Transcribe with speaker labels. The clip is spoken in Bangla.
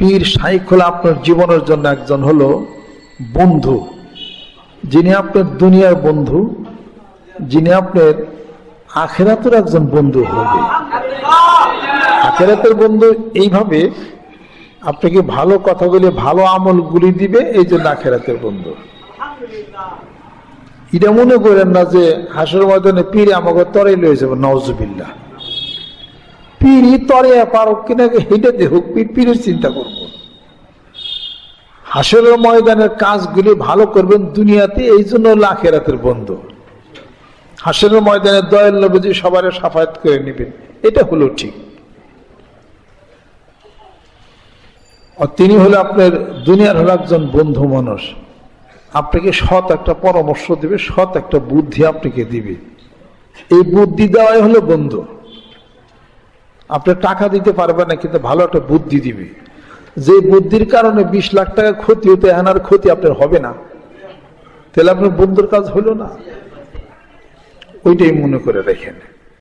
Speaker 1: পীর শাইখ হলো আপনার জীবনের জন্য একজন হলো বন্ধু, যিনি আপনার দুনিয়ার বন্ধু, যিনি আপনার আখিরাতের একজন বন্ধু হবে। আখিরাতের বন্ধু এইভাবে আপনাকে ভালো কথাগুলি ভালো আমলগুলি দিবে, এই জন্য আখিরাতের বন্ধু। এটা মনে করেন না যে হাসর ময়দানে পীর আমাকে তরে লয়ে যাবে, নওজুবিল্লাহ। পীরই তরে পারক কিনা হেঁটে দেখুক, পীরের চিন্তা করব। হাসরের ময়দানের কাজগুলি ভালো করবেন দুনিয়াতে, এই জন্য আখিরাতের বন্ধু। হাসরের ময়দানে দয়াল নবী সবার সাফায়াত করে নেবেন, এটা হলো ঠিক। আর তিনি হলো আপনার দুনিয়ার হলো একজন বন্ধু মানুষ, আপনাকে সৎ একটা পরামর্শ দিবে, সৎ একটা বুদ্ধি আপনাকে দিবে। এই বুদ্ধি দেওয়াই হলো বন্ধু। আপনি টাকা দিতে পারবেন না, কিন্তু ভালো একটা বুদ্ধি দিবে, যে বুদ্ধির কারণে 20 লাখ টাকা ক্ষতি হতে এনার ক্ষতি আপনার হবে না, তাহলে আপনার বন্ধুর কাজ হলো না। ওইটাই মনে করে রেখেন।